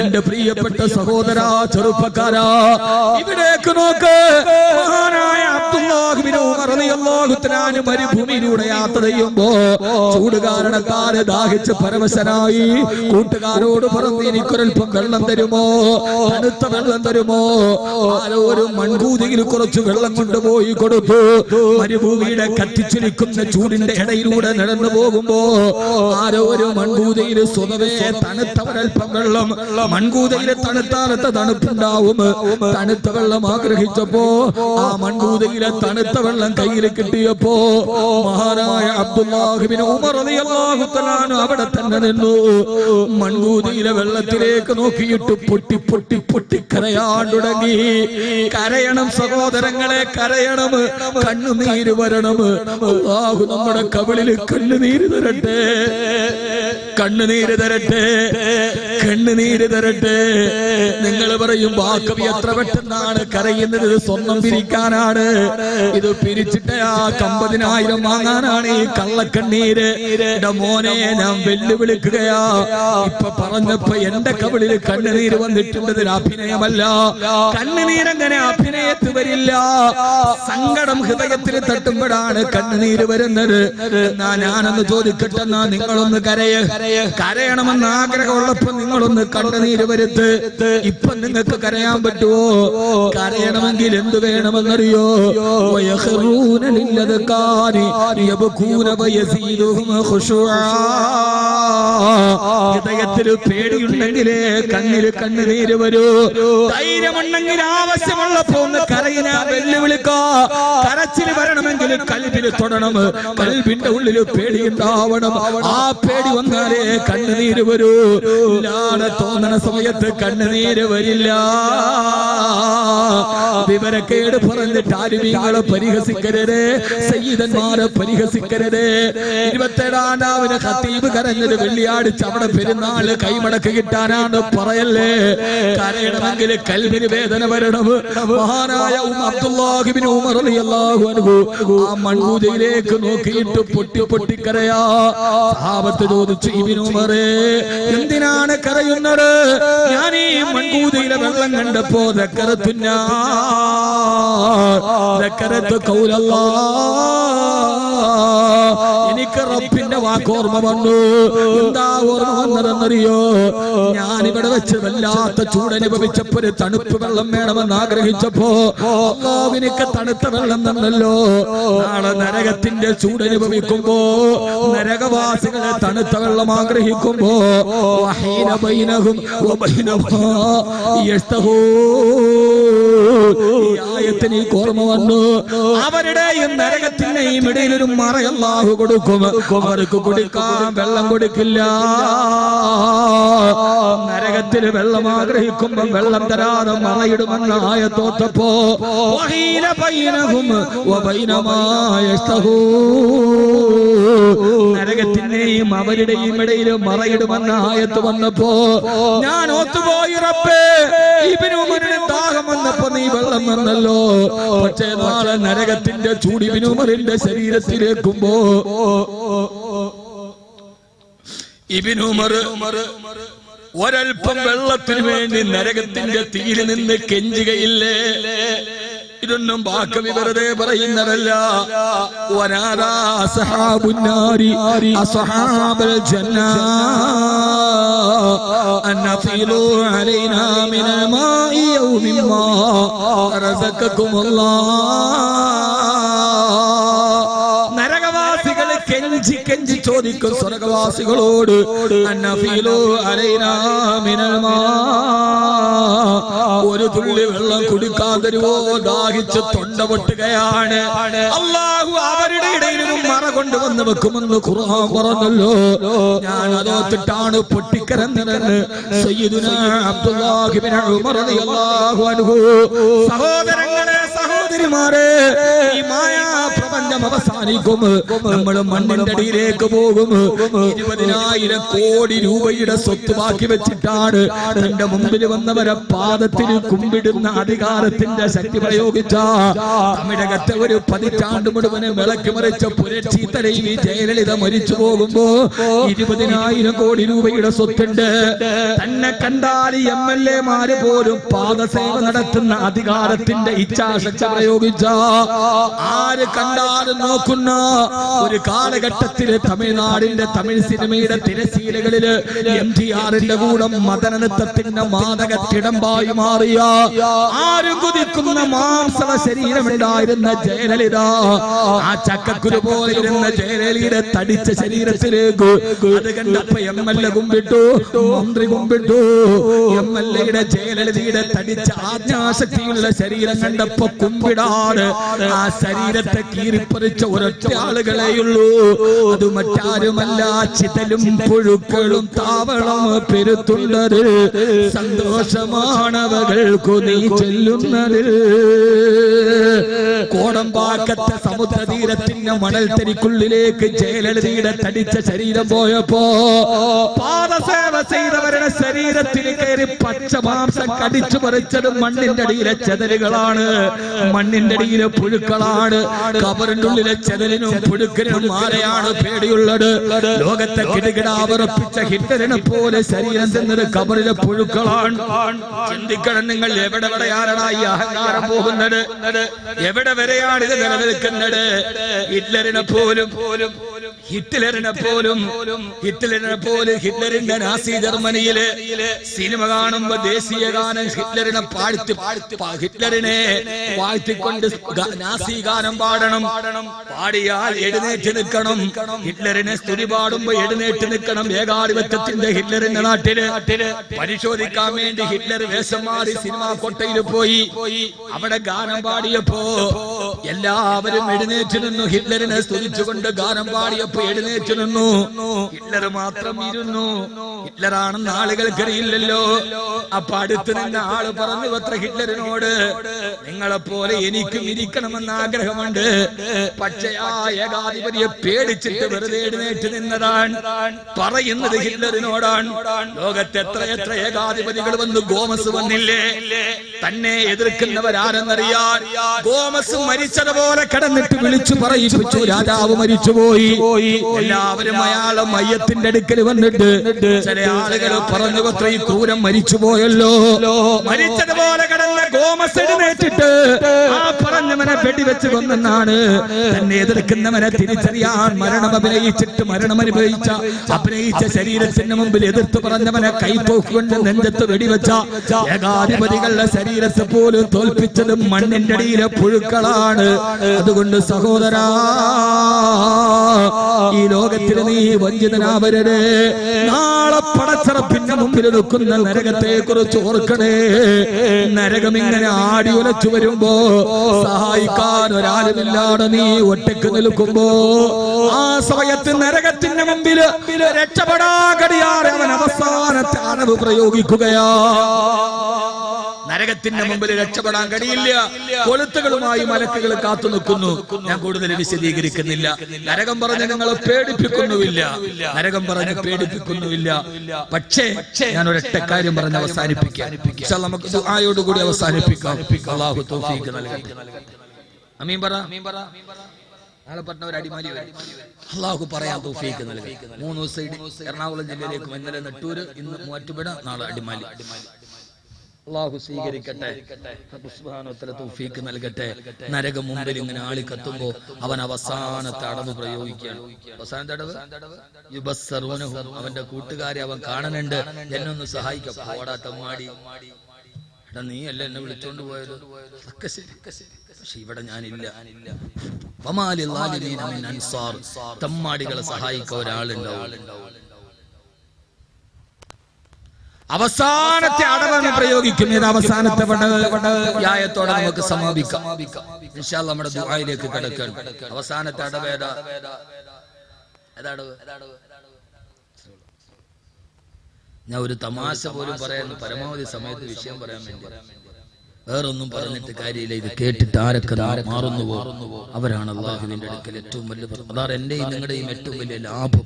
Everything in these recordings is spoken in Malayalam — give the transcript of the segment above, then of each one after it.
എന്റെ പ്രിയപ്പെട്ട സഹോദരാ, ചെറുപ്പക്കാരാ, ഇവിടേക്ക് നോക്ക്. മഹാനായ അബ്ദുല്ലാഹ് ഇബ്നു ഉമർ റളിയല്ലാഹു തആല മരുഭൂമിയിലൂടെ യാത്ര ചെയ്യുമ്പോ ചൂട് കാരണത്താൽ ദാഹിച്ച് പരവശനായി കൂട്ടുകാരോട് പറഞ്ഞു, എനിക്കൊരൽപ്പം വെള്ളം തരുമോ, തണുത്ത വെള്ളം തരുമോ? ആരോ ഒരു മൺകൂതിയിൽ കുറച്ച് വെള്ളം കൊണ്ടുപോയി കൊടുത്തു. മരുഭൂമിയുടെ കത്തിച്ചൊലിക്കുന്ന ചൂടിന്റെ ഇടയിലൂടെ നടന്നു പോകുമ്പോ ആരോ ഒരു മൺകൂതിയിൽ സ്വതവേ തണുത്ത ഒരൽപ്പം വെള്ളം, മൺകൂതയിലെ തണുത്താലത്തെ തണുപ്പുണ്ടാവും. തണുത്ത വെള്ളം ആഗ്രഹിച്ചപ്പോ ആ മൺകൂതയിലെ തണുത്ത വെള്ളം കയ്യിൽ കിട്ടിയപ്പോ മഹാനായ അബ്ദുല്ലാഹ് ഇബ്നു ഉമർ റളിയല്ലാഹു തആല അവിടെ തന്നെ നിന്നു. മൺകൂതയിലെ വെള്ളത്തിലേക്ക് നോക്കിയിട്ട് പൊട്ടി പൊട്ടി പൊട്ടി കരയാൻ തുടങ്ങി. കരയണം സഹോദരങ്ങളെ, കരയണം, കണ്ണുനീര് വരണം. അല്ലാഹു നമ്മുടെ കവിളിൽ കണ്ണുനീര് തരട്ടെ, കണ്ണുനീര് തരട്ടെ, കണ്ണുനീര് തരട്ടെ. നിങ്ങൾ പറയും വാക്കവി എത്ര പെട്ടെന്നാണ് കരയുന്നത്, ഇത് സ്വർണം പിരിക്കാനാണ്, ഇത് പിരിച്ചിട്ട് ആ 50,000 വാങ്ങാനാണ് ഈ കള്ളക്കണ്ണീര്. മോനെ, ഞാൻ വെല്ലുവിളിക്കുകയാ. ഇപ്പൊ പറഞ്ഞപ്പോ എന്റെ കവിളിൽ കണ്ണുനീര് വന്നിട്ടുണ്ട്. അഭിനയമല്ല. കണ്ണുനീരങ്ങനെ അഭിനയത്ത് വരില്ല. സങ്കടം ഹൃദയത്തിൽ തട്ടുമ്പോഴാണ് കണ്ണുനീര് വരുന്നത്. ഞാനൊന്ന് ചോദിക്കട്ടെ, എന്നാ നിങ്ങളൊന്ന് കരയണമെന്ന് ആഗ്രഹമുള്ളപ്പോ നിങ്ങളൊന്ന് കണ്ണുനീര് വരുത്ത്. ഇപ്പൊ നിങ്ങൾക്ക് കരയാൻ പറ്റുമോ? കരയണമെങ്കിൽ എന്ത് വേണമെന്നറിയോ? ഹൃദയത്തിൽ പേടിയുണ്ടെങ്കിലേ കണ്ണിൽ കണ്ണുനീര് വരൂ. ധൈര്യമുണ്ടെങ്കിൽ ആവശ്യമുള്ളപ്പോ ഒന്ന് കരയിനാ, വെല്ലുവിളിക്കോ. കരച്ചിൽ വരണമെങ്കിൽ കൽബിൽ തൊടണം. കൽബിന്റെ ഉള്ളിൽ പേടിയുണ്ടാവണം. ആ പേടി വന്നാലേ കണ്ണുനീര് വരൂ. ഇല്ലാതെ തോന്നണ സമയത്ത് കണ്ണുനീര് വരില്ല. വിവരക്കേട് പറഞ്ഞിട്ട് ആരുമീങ്ങളെ പരിഹസിക്കരുത്, സയ്യിദന്മാരെ പരിഹസിക്കരുത്. 27-ാം ഖത്തീബ് കരഞ്ഞത് വെള്ളിയാഴ്ച അവിടെ പെരുന്നാള് കൈമടക്ക് കിട്ടാനാണ് പറയല്ലേ. കരയണമെങ്കിൽ കൽബിന് വേദന വരണം. മഹാനായ അബ്ദുല്ലാഹ് ഇബ്നു ഉമർ റളിയല്ലാഹു അൻഹു ആ മൺകൂജയിലേക്ക് നോക്കിയിട്ട് പൊട്ടി പൊട്ടി കരയാ. സഹാബത്ത് ചോദിച്ചു, ഇബ്നു ഉമറേ, എന്തിനാണ് കരയുന്നത്? ഞാൻ ഈ മൺകൂജയിലെ വെള്ളം കണ്ടപ്പോ എനിക്ക് റബ്ബിന്റെ വാക്കോർമ്മ വന്നു. എന്താ ഓർമ്മ വന്നതെന്നറിയോ? ഞാനിവിടെ വെച്ച് വല്ലാത്ത ചൂടനുഭവിച്ചപ്പോ ഒരു തണുപ്പ് വെള്ളം വേണമെന്ന് ആഗ്രഹിച്ചപ്പോ അല്ലാഹുവിനൊക്കെ തണുത്ത വെള്ളം തന്നല്ലോ. നാളെ നരകത്തിന്റെ ചൂടനുഭവിക്കുമ്പോ, നരകവാസികളെ തണുത്ത വെള്ളം ആഗ്രഹിക്കുമ്പോ ആയത്തിനേക്ക് ഓർമ്മ വന്നു. അവരുടെയും നരകത്തിന്റെയും ഇടയിൽ ഒരു മറ അല്ലാഹു കൊടുക്കും. അവർക്ക് കുടിക്കാൻ വെള്ളം കൊടുക്കില്ല. നരകത്തിൽ വെള്ളം ആഗ്രഹിക്കുമ്പോ വെള്ളം തരാതെ മറയിടുമെന്ന ആയത്തോത്തപ്പോ നരകത്തിന്റെയും അവരുടെയും ഇടയിൽ മറയിടുമെന്ന ആയത്ത് വന്നപ്പോ ഞാൻ ഓത്തുപോയി, റബ്ബേ, ഇബ്നു ഉമറിന് ദാഹം വന്നപ്പോ നീ വെള്ളം തന്നല്ലോ. പക്ഷേ നാളെ നരകത്തിന്റെ ചൂട് ഇബ്നു ഉമറിന്റെ ശരീരത്തിലേക്കുമ്പോ ഇബ്നു ഉമർ ഒരൽപ്പം വെള്ളത്തിന് വേണ്ടി നരകത്തിന്റെ തീയിൽ നിന്ന് കെഞ്ചുകയില്ലേ? ഇതൊന്നും വാക്കവി വെറുതെ പറയുന്നതല്ല. വനാദാ അസ്ഹാബുൻ നാരി അസ്ഹാബൽ ജന്നാ അൻഫീലു അലൈനാ മിനൽ മാഇ ഔ മിമ്മാ റസഖകുമുല്ലാഹ്. നരകവാസികളെ കെഞ്ചി കെഞ്ചി ചോദിക്കും സ്വർഗവാസികളോട്, അൻഫീലു അലൈനാ മിനൽ മാ, ഒരു തുള്ളി വെള്ളം കുടിക്കാൻ തരുവോ? ദാഹിച്ച് തൊണ്ട പൊട്ടുകയാണ്. അല്ലാഹു അവരുടെ ഇടയിലും മറ കൊണ്ടുവന്ന് വെക്കുമെന്ന് ഖുർആൻ പറഞ്ഞല്ലോ. ഞാൻ അതോത്തിട്ടാണ് പൊട്ടിക്കരഞ്ഞതെന്ന് സയ്യിദുനാ അബ്ദുല്ലാഹ് ഇബ്നു ഉമർ റളിയല്ലാഹു അൻഹു. സഹോദരങ്ങളെ, സഹോദരിമാരെ, ഈ മായാ പ്രപഞ്ചം അവസാനിക്കും. നമ്മൾ മണ്ണിന്റെ അടിയിലേക്ക് പോകും. 20,000 കോടി രൂപയുടെ സ്വത്ത് ബാക്കി വെച്ചിട്ടാണ് തന്റെ മുമ്പിൽ വന്നവരെ പാദത്തിന് കുമ്പിടുന്ന അധികാരത്തിന്റെ ശക്തി പ്രയോഗിച്ച തമിഴകത്തെ ഒരു 10 നൂറ്റാണ്ട് മുഴുവന് വിളക്കി മറിച്ച പുരക്ഷി തലവി ജയലളിത മരിച്ചു പോകുമ്പോ 20,000 കോടി രൂപയുടെ സ്വത്തുണ്ട്. തന്നെ കണ്ടാൽ MLA മാര് പോലും പാദസേവ നടത്തുന്ന അധികാരത്തിന്റെ ഇച്ഛാശക്തി പ്രയോഗിച്ച ആര് കണ്ടാലും നോക്കുന്ന ഒരു കാലഘട്ടത്തില് തമിഴ്നാടിന്റെ തമിഴ് സിനിമയുടെ തിരശീലകളില് MGRന്റെ കൂടെ മദനനൃത്തത്തിന്റെ മാതകത്തിടമ്പായി മാറിയ ആരും കുതിക്കുന്ന മാംസള ശരീരമുണ്ടായിരുന്ന ജയലളിത, ആ ചക്കക്കുരു പോലെ ഇരുന്ന ജയലളിതയുടെ തടിച്ച ശരീരത്തിലേക്ക് അത് കണ്ടപ്പോ MLA കുമ്പിട്ടു, മന്ത്രി കുമ്പിട്ടു. MLAയുടെ ജയലളിതയുടെ തടിച്ച ആജ്ഞാശക്തിയുള്ള ശരീരം കണ്ടപ്പോ കുമ്പിടാണ്. ആ ശരീരത്തെ കീറിപ്പറിച്ച ഒരൊറ്റ ആളുകളെയുള്ളൂ. അത് മറ്റാരുമല്ല, ചിതലും പുഴുക്കളും താവളം പെരുത്തുള്ളത്. സന്തോഷമാണവകൾക്കു നീ ചെല്ലുന്നത്. കോടമ്പാക്കത്തെ സമുദ്രതീരത്തിന്റെ മണൽത്തരിക്കുള്ളിലേക്ക് ജയലളിതയുടെ തടിച്ച ശരീരം പോയപ്പോ പാദസേവ ചെയ്തവരുടെ ശരീരത്തിൽ കയറി പച്ച മാംസം കടിച്ചു പറിച്ചത് മണ്ണിന്റെ അടിയിലെ ചെതലുകളാണ്, മണ്ണിന്റെ അടിയിലെ പുഴുക്കളാണ്. കബറിന്റെ ഉള്ളിലെ ചെതലിനും പുഴുക്കിനും ആരെയാണ് പേടിയുള്ളത്? ലോകത്തെ കിടുകിടാവറപ്പിച്ച ഹിറ്റ്ലറിനെ പോലെ ശരീരം ചെന്നത് കബറിലെ പുഴുക്കളാണ്. ചിന്തിക്കണം നിങ്ങൾ, എവിടെ വരെയാണ് ഈ അഹങ്കാരം പോകുന്നത്? എവിടെ വരെയാണ് ഇത് നിലനിൽക്കുന്നത്? ഹിറ്റ്ലറിനെ പോലും ഹിറ്റ്ലറിന്റെ നാസി ജർമ്മനിയിലെ സിനിമ കാണുമ്പോ ദേശീയ ഗാനം ഹിറ്റ്ലറിനെ വാഴ്ത്തിക്കൊണ്ട് നാസി ഗാനം പാടണം. പാടിയാൽ എഴുന്നേറ്റ് നിൽക്കണം. ഹിറ്റ്ലറിനെ സ്തുതി പാടുമ്പോ എഴുന്നേറ്റ് നിൽക്കണം. ഏകാധിപത്യത്തിന്റെ ഹിറ്റ്ലറിന്റെ നാട്ടില് പരിശോധിക്കാൻ വേണ്ടി ഹിറ്റ്ലർ വേഷം മാറി സിനിമാ കൊട്ടയിൽ പോയി. അവിടെ ഗാനം പാടിയപ്പോ എല്ലാവരും എഴുന്നേറ്റ് നിന്നു. ഹിറ്റ്ലറിനെ സ്തുതിച്ചുകൊണ്ട് ഗാനം പാടിയപ്പോ എഴുന്നേറ്റ് നിന്നു. ഹിറ്റ്ലർ മാത്രം ഇരുന്നു. ഹിറ്റ്ലറാണെന്ന് ആളുകൾക്കറിയില്ലല്ലോ. അപ്പൊ അടുത്ത് നിന്ന ആള് പറഞ്ഞു അത്ര ഹിറ്റ്ലറിനോട്, നിങ്ങളെപ്പോലെ എനിക്കും ഇരിക്കണമെന്ന് ആഗ്രഹമുണ്ട്, പക്ഷേ ആ ഏകാധിപതിയെ പേടിച്ചിട്ട് വെറുതെ എഴുന്നേറ്റ് നിന്നതാണ്. പറയുന്നത് ഹിറ്റ്ലറിനോടാണ്. ലോകത്തെ എത്ര ഏകാധിപതികൾ വന്നു. ഗോമസ് വന്നില്ലേ? തന്നെ എതിർക്കുന്നവരാരെന്നറിയാൻ ഗോമസ് മരിച്ചതുപോലെ കിടന്നിട്ട് വിളിച്ചു പറയിപ്പിച്ചു, രാജാവ് മരിച്ചുപോയി. എല്ലാവരും അയാളെ മയ്യത്തിന്റെ അടുക്കൽ വന്നിട്ട് ചില ആളുകൾ പറഞ്ഞു അത്ര ഈ ക്രൂരം മരിച്ചുപോയല്ലോ. മരിച്ചതുപോലെ കിടന്ന ഗോമസ് എഴുന്നേറ്റിട്ട് ആ പറഞ്ഞവനെ വെടിവെച്ച് കൊന്നെന്നാണ്. തന്നെ എതിർക്കുന്നവനെ തിരിച്ചറിയാൻ മരണം അഭിനയിച്ച ശരീരത്തിന് മുമ്പിൽ എതിർത്ത് പറഞ്ഞവനെ കൈപോക്കുകൊണ്ട് നെഞ്ചത്ത് വെടിവെച്ച ഏകാധിപതികളുടെ ശരീരത്തെ പോലും തോൽപ്പിച്ചത് മണ്ണിന്റെ അടിയിലെ പുഴുക്കളാണ്. അതുകൊണ്ട് സഹോദരാ, ഈ ലോകത്തിൽ നീ വഞ്ചിതനാവരുത്. നാളെ പടച്ചറപ്പിന്റെ മുമ്പിൽ നിൽക്കുന്ന നരകത്തെ കുറിച്ച് ഓർക്കണേ. നരകം ഇങ്ങനെ ആടി ഉലച്ചു വരുമ്പോ സഹായിക്കാൻ ഒരാളുമില്ലാതെ നീ ഒറ്റക്ക് നിൽക്കുമ്പോ ആ സമയത്ത് നരകത്തിന്റെ മുമ്പിൽ രക്ഷപ്പെടാൻ കഴിയാതെ അവൻ അവസാനത്തെ അണവ് പ്രയോഗിക്കുകയാ. നരകത്തിന്റെ മുമ്പിൽ രക്ഷപ്പെടാൻ കഴിയില്ല. കൊളുത്തുകളുമായി മലക്കുകൾ കാത്തു നിൽക്കുന്നു. ഞാൻ കൂടുതൽ വിശദീകരിക്കുന്നില്ല. നരകം പറഞ്ഞ് നിങ്ങളെ പേടിപ്പിക്കുന്നുമില്ല. പക്ഷേ ഞാൻ ഒരൊറ്റ കാര്യം പറഞ്ഞ് അവസാനിപ്പിക്കാം. നമുക്ക് ദുആയോടുകൂടി അവസാനിപ്പിക്കാം. അല്ലാഹു തൗഫീഖ് നൽകട്ടെ. ആമീൻ പറ. നാളെ പറഞ്ഞ ഒരു അടിമാലി അല്ലാഹു പറയാൻ തൗഫീഖ് നൽകട്ടെ. 3 ദിവസം എറണാകുളം ജില്ലയിലേക്ക്, ഇന്നലെ നെട്ടൂര്, ഇന്ന് മൂവാറ്റുപുഴ, നാളെ അടിമാലി. അല്ലാഹു സ്വീകരിക്കട്ടെ. തൗഫീഖ് നൽകട്ടെ. നരകം മുമ്പിൽ ഇങ്ങനെ ആളി കത്തുമ്പോ അവൻ അവസാനത്തെ അടവ് പ്രയോഗിക്കുകയാണ്. അവസാനത്തെ അടവ് യുബസ്സറൂനഹു, അവന്റെ കൂട്ടുകാരെ അവൻ കാണുന്നുണ്ട്. എന്നൊന്ന് സഹായിക്കാം. പോടാ തമ്മാടി, നീ അല്ല എന്നെ വിളിച്ചോണ്ട് പോയത്. പക്ഷെ ഇവിടെ ഞാനില്ല. തമ്മാടികളെ സഹായിക്കാൻ ഒരാളുണ്ടാവും. അവസാനത്തെ അടവാണ് പ്രയോഗിക്കുന്നത്. അവസാനത്തെ യായത്തോടെ നമുക്ക് സമാപിക്കാം. ഇൻഷാ അല്ലാഹ് നമ്മുടെ ദുആയിലേക്ക് കടക്കാൻ. അവസാനത്തെ അടവ് ഏതാ? ഞാൻ ഒരു തമാശ പോലും പറയാൻ പരമാവധി സമയത്ത് വിഷയം പറയാൻ വേണ്ടി വേറൊന്നും പറഞ്ഞിട്ട് കാര്യമില്ല. ഇത് കേട്ടിട്ട് ആരൊക്കെ മാറുന്നുവോ അവരാണ് അള്ളാഹുവിന്റെ അടുക്കൽ ഏറ്റവും വലിയ. അതാണ് എന്റെയും നിങ്ങളുടെയും ഏറ്റവും വലിയ ലാഭം.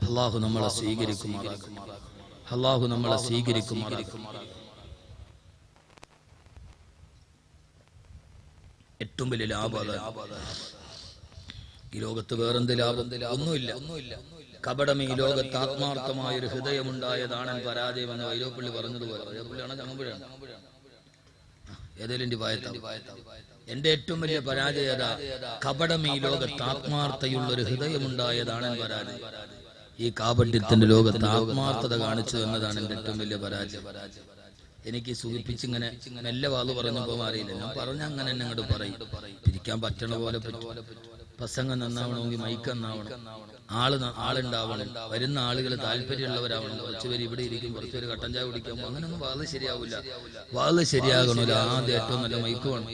അള്ളാഹു നമ്മളെ സ്വീകരിക്കുമാറാക്കും. അള്ളാഹു നമ്മളെ സ്വീകരിക്കുമാറാക്കും. ഏറ്റവും വലിയ ലാഭം ഈ ലോകത്ത്. വേറെന്ത് ലാഭം? ഒന്നുമില്ല. കപടം ഈ ലോകത്ത് ആത്മാർത്ഥമായ ഒരു ഹൃദയമുണ്ടായതാണ് പരാജയം എന്ന് വൈലോപ്പള്ളി പറഞ്ഞതുപോലെ. വൈലോപ്പള്ളിയാണോ ചങ്ങമ്പുഴയാണ്? ഏതെങ്കിലും എന്റെ ഏറ്റവും വലിയ പരാജയത കപടം ഈ ലോകത്ത് ആത്മാർത്ഥയുള്ള ഒരു ഹൃദയമുണ്ടായതാണ് പരാജയം. ഈ കാപട്യത്തിന്റെ ലോകത്ത് ആത്മാർത്ഥത കാണിച്ചു എന്നതാണ് എന്റെ ഏറ്റവും വലിയ പരാജയം. എനിക്ക് സുഖിപ്പിച്ചിങ്ങനെ മെല്ലെ വാത് പറഞ്ഞപ്പോ അറിയില്ല. ഞാൻ പറഞ്ഞ അങ്ങനെ എന്നെ അങ്ങോട്ട് പറയും. പിരിക്കാൻ പറ്റണ പോലെ പ്രസംഗം നന്നാവണമെങ്കിൽ മൈക്ക് നന്നാവണം, ആളുണ്ടാവണം, വരുന്ന ആളുകൾ താല്പര്യമുള്ളവരാവണം. കുറച്ചുപേര് ഇവിടെ ഇരിക്കും, കുറച്ചുപേര് കട്ടൻ ചായ കുടിക്കാൻ. അങ്ങനെയൊന്നും വാത് ശരിയാവില്ല. വാത് ശരിയാകണമല്ലോ. ആദ്യം ഏറ്റവും നല്ല മൈക്ക് വേണം.